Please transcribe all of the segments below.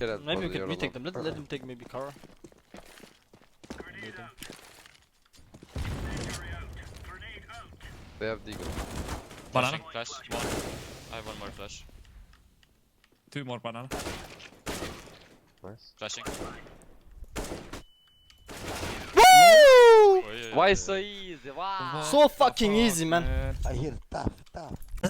Maybe we could retake them. Let them take maybe Kara. They have Deagle. Banana. Flash. One. I have one more flash. 2 more banana. Nice. Flashing. Woo! Why so easy? Wow. So fucking easy, man. I hear tough.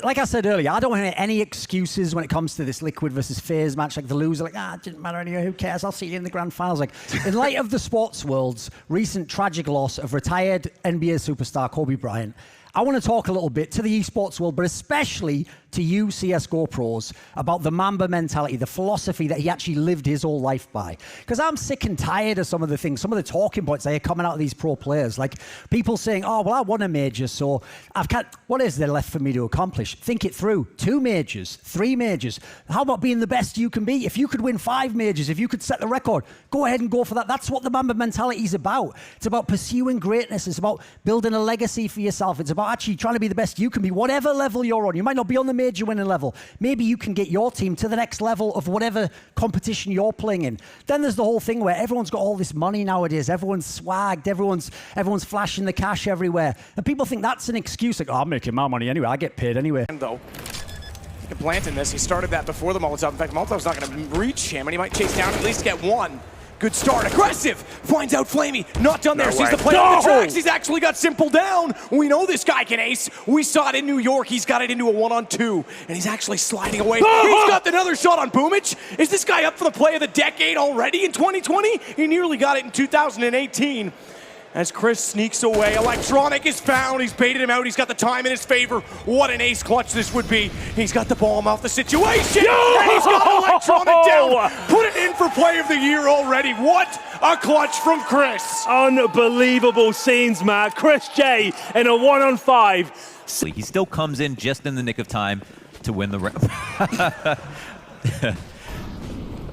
Like I said earlier, I don't want any excuses when it comes to this Liquid versus FaZe match. Like the loser, like, it didn't matter anyway, who cares? I'll see you in the grand finals. Like, in light of the sports world's recent tragic loss of retired NBA superstar Kobe Bryant, I want to talk a little bit to the esports world, but especially to you CSGO pros about the Mamba mentality, the philosophy that he actually lived his whole life by. Because I'm sick and tired of some of the things, some of the talking points that are coming out of these pro players. Like people saying, oh, well, I won a major, so what is there left for me to accomplish? Think it through. 2 majors, 3 majors. How about being the best you can be? If you could win 5 majors, if you could set the record, go ahead and go for that. That's what the Mamba mentality is about. It's about pursuing greatness. It's about building a legacy for yourself. It's about actually trying to be the best you can be, whatever level you're on. You might not be on the major winning level. Maybe you can get your team to the next level of whatever competition you're playing in. Then there's the whole thing where everyone's got all this money nowadays. Everyone's swagged. Everyone's flashing the cash everywhere. And people think that's an excuse. Like, oh, I'm making my money anyway. I get paid anyway. Though, he can plant in this. He started that before the Molotov. In fact, Molotov's not going to reach him, and he might chase down at least get one. Good start, aggressive, finds out Flamey, not done there, sees the play on the tracks, he's actually got Simple down. We know this guy can ace, we saw it in New York, he's got it into a 1-on-2, and he's actually sliding away. He's got another shot on Boomich. Is this guy up for the play of the decade already in 2020? He nearly got it in 2018. As Chris sneaks away, Electronic is found, he's baited him out, he's got the time in his favor. What an ace clutch this would be. He's got the bomb off the situation, and he's got Electronic down. Put it in for play of the year already. What a clutch from Chris. Unbelievable scenes, Matt. CHRISJ in a 1-on-5. He still comes in just in the nick of time to win the round.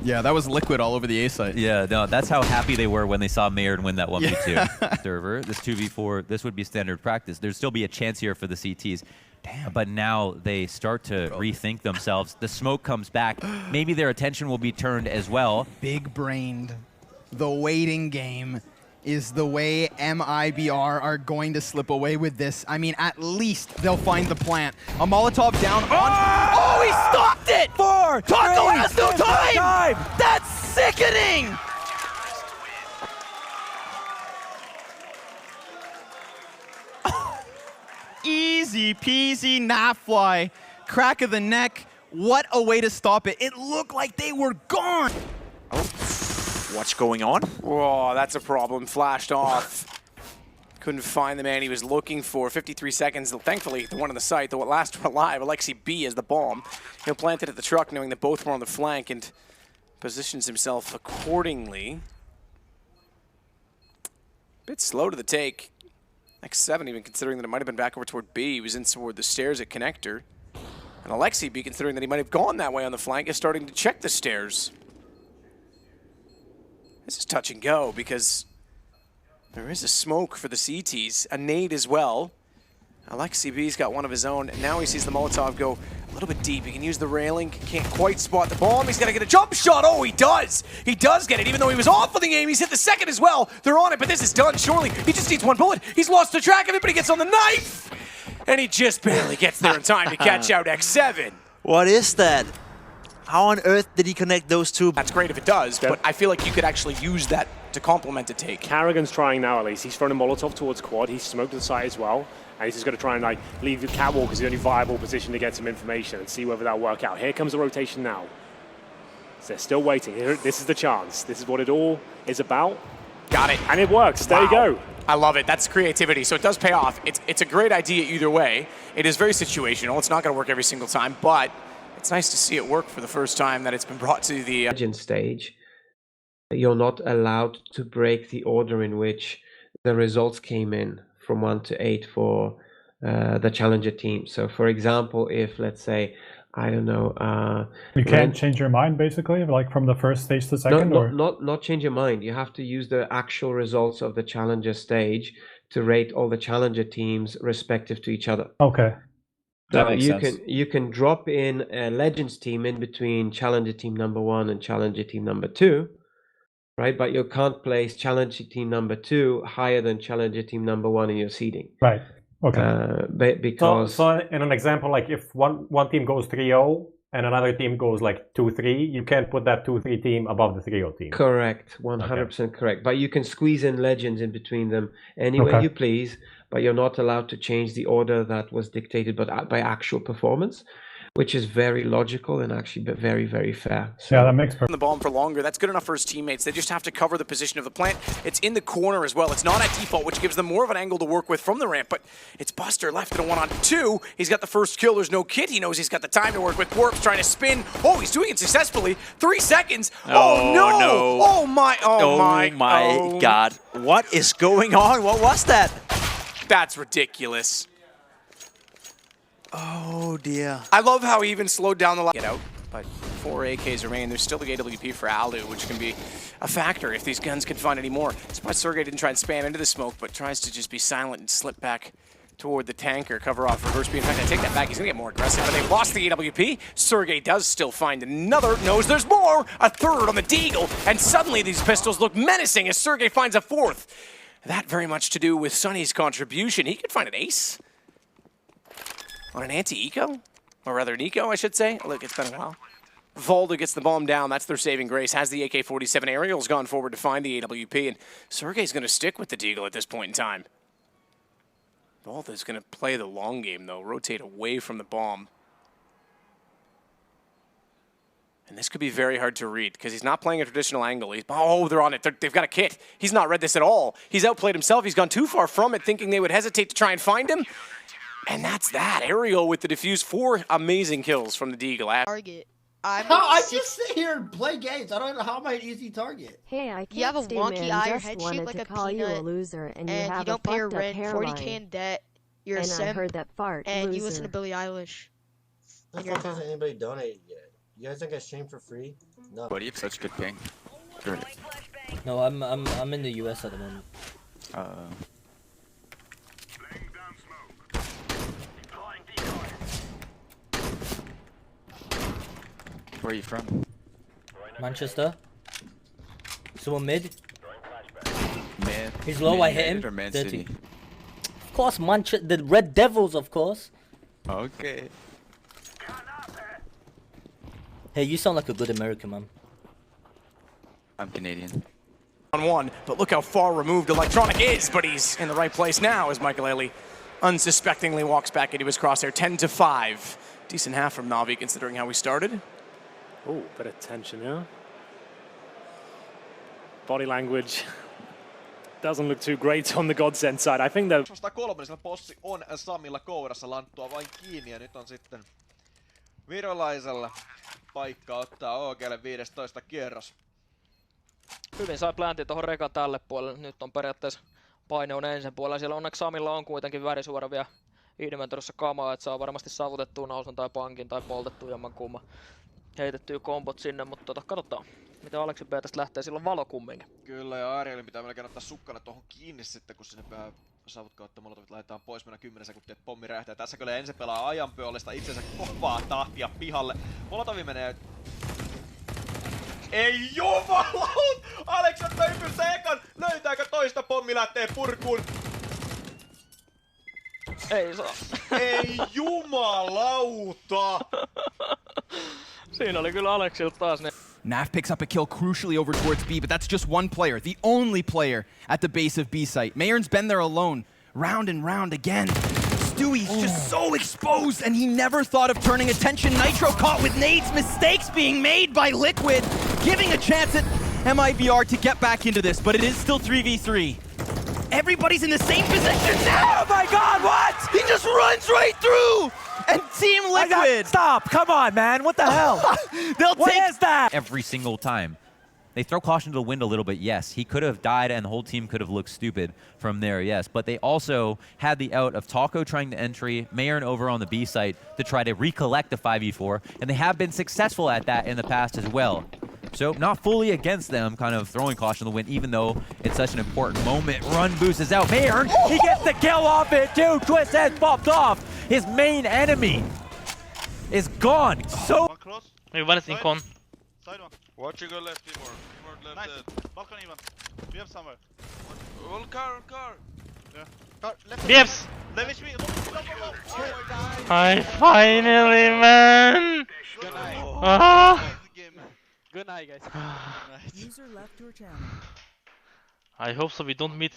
Yeah, that was Liquid all over the A site. Yeah, no, that's how happy they were when they saw Maynard win that 1v2 server. This 2v4, this would be standard practice. There'd still be a chance here for the CTs. Damn. But now they start to rethink themselves. The smoke comes back. Maybe their attention will be turned as well. Big-brained. The waiting game is the way MIBR are going to slip away with this. I mean, at least they'll find the plant. A Molotov down on... Oh, he stopped it! 4, Taco has no time! That's sickening! Easy peasy, not fly. Crack of the neck. What a way to stop it. It looked like they were gone. What's going on? Whoa, that's a problem. Flashed off. Couldn't find the man he was looking for. 53 seconds. Thankfully, the one on the site, the last one alive, Alexi B has the bomb. He'll plant it at the truck, knowing that both were on the flank, and positions himself accordingly. Bit slow to the take. X7, even considering that it might have been back over toward B. He was in toward the stairs at connector. And Alexi B, considering that he might have gone that way on the flank, is starting to check the stairs. This is touch and go because there is a smoke for the CTs, a nade as well. Alexi B's got one of his own, and now he sees the Molotov go a little bit deep. He can use the railing, can't quite spot the bomb. He's got to get a jump shot. Oh, he does. He does get it, even though he was off of the aim. He's hit the second as well. They're on it, but this is done, surely. He just needs one bullet. He's lost the track of it, but he gets on the knife. And he just barely gets there in time to catch out X7. What is that? How on earth did he connect those two? That's great if it does, but I feel like you could actually use that to complement a take. Carrigan's trying now at least. He's thrown a Molotov towards quad. He's smoked the site as well. And he's just going to try and like leave the catwalk as the only viable position to get some information and see whether that'll work out. Here comes the rotation now. So they're still waiting. Here, this is the chance. This is what it all is about. Got it. And it works. There you go. I love it. That's creativity. So it does pay off. It's a great idea either way. It is very situational. It's not going to work every single time, but it's nice to see it work for the first time that it's been brought to the stage. You're not allowed to break the order in which the results came in from 1 to 8 for the challenger team. So for example, if let's say, I don't know, you can't change your mind basically, like from the first stage to second, or not change your mind. You have to use the actual results of the challenger stage to rate all the challenger teams respective to each other. Okay. That makes sense. You can drop in a Legends team in between Challenger team number 1 and Challenger team number 2, right? But you can't place Challenger team number 2 higher than Challenger team number 1 in your seeding. Right. Okay. Because so in an example, like if one team goes 3-0 and another team goes like 2-3, you can't put that 2-3 team above the 3-0 team. correct, 100% correct. But you can squeeze in Legends in between them any way you please. But you're not allowed to change the order that was dictated by actual performance, which is very logical and actually very, very fair. So, yeah, that makes the bomb for longer. That's good enough for his teammates. They just have to cover the position of the plant. It's in the corner as well. It's not at default, which gives them more of an angle to work with from the ramp, but it's Buster left in a 1-on-2. He's got the first kill. There's no kit. He knows he's got the time to work with. Warp's trying to spin. Oh, he's doing it successfully. 3 seconds. Oh, no. Oh, my. Oh, my God. What is going on? What was that? That's ridiculous. Oh, dear. I love how he even slowed down the line. Get out, but 4 AKs remain. There's still the AWP for Alu, which can be a factor if these guns can find any more. That's why Sergey didn't try and spam into the smoke, but tries to just be silent and slip back toward the tanker, cover off reverse speed. In fact, I take that back. He's going to get more aggressive, but they've lost the AWP. Sergey does still find another, knows there's more, a third on the Deagle, and suddenly these pistols look menacing as Sergey finds a 4th. That very much to do with Sonny's contribution. He could find an ace on an anti-eco, or rather an eco, I should say. Look, it's been a while. Volda gets the bomb down. That's their saving grace. Has the AK-47. Ariel's gone forward to find the AWP, and Sergey's going to stick with the Deagle at this point in time. Volda's going to play the long game, though. Rotate away from the bomb. And this could be very hard to read because he's not playing a traditional angle. Oh, they're on it. They've got a kit. He's not read this at all. He's outplayed himself. He's gone too far from it, thinking they would hesitate to try and find him. And that's that. Ariel with the defuse. 4 amazing kills from the Deagle. Target. I just sit here and play games. I don't know how am I an easy target. Hey, I can't you have a wonky eye, your head shaped like a peanut, you a loser, and you have don't a pay your fucked up rent, hairline. 40K in debt, you're and a simp, I heard that fart, and loser. you listen to Billie Eilish. I thought hasn't anybody donated yet. You guys think I stream for free? No. But you have such good ping. Great. No, I'm in the US at the moment. Where are you from? Manchester. Someone mid. Mid. He's low, I hit him. Or Man 30. City? Of course, the Red Devils, of course. Okay. Hey, you sound like a good American, man. I'm Canadian. On 1, but look how far removed Electronic is, but he's in the right place now as Michael Ailey unsuspectingly walks back into his crosshair. 10-5. Decent half from Navi considering how we started. Oh, bit of tension here. Body language doesn't look too great on the Godsend side. I think that 3 sillä possi on Samilla kourassa, lanttua vain kiinni ja nyt on sitten virolaisella paikka ottaa OGlle 15 kierros. Hyvin sai plantin tuohon rekan tälle puolelle. Nyt on periaatteessa paine on ensin puolella. Siellä onneksi Samilla on kuitenkin värisuoravia inventorissa kamaa, että saa varmasti saavutettua nousun tai pankin tai poltettua jomman kumman heitettyä kombot sinne, mutta katsotaan miten Aleksi B tästä lähtee, sillä on valo kumminkin. Kyllä, ja Arielin pitää melkein ottaa sukkana tuohon kiinni sitten, kun sinne saavut kautta molotovit laitetaan pois, mennä 10 sekuntia, että pommi räjähtää. Tässä kyllä ensin pelaa ajanpyöllistä itsensä kovaa tahtia pihalle. Molotovi menee... Ei jumalaut! Alex ottaa ykköstä ekan! Löytääkö toista pommi lähtee purkuun? Ei saa. Ei jumalauta! Siinä oli kyllä Aleksilta taas ne. Naf picks up a kill crucially over towards B, but that's just one player, the only player at the base of B site. Mayern's been there alone, round and round again. Stewie's just so exposed, and he never thought of turning attention. Nitro caught with nades, mistakes being made by Liquid, giving a chance at MIBR to get back into this, but it is still 3v3. Everybody's in the same position now! Oh my god, what? He just runs right through! And Team Liquid! Stop, come on, man, what the hell? What is that? Every single time. They throw caution to the wind a little bit, yes. He could have died and the whole team could have looked stupid from there, yes. But they also had the out of Taco trying to entry, Mayern over on the B site to try to recollect the 5v4, and they have been successful at that in the past as well. So not fully against them, kind of throwing caution to the wind, even though it's such an important moment. Run boost is out. Mayern, he gets the kill off it too. Twist has popped off. His main enemy is gone. So. One close. Maybe one is in con. Side one. Watch you go left, Timor. Timor left Nice. dead. Balcony even. We have somewhere. All car, car. Yeah. Car, left. BFs! Left HP. I finally, man! Good night. Ah. Good night, guys. User left your channel. I hope so we don't meet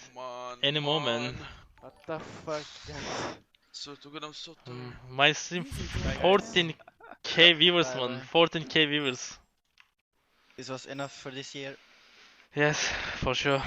any more, man. What the fuck, guys? So good, I'm so tired. My stream 14k viewers, man. 14k viewers. This was enough for this year. Yes, for sure.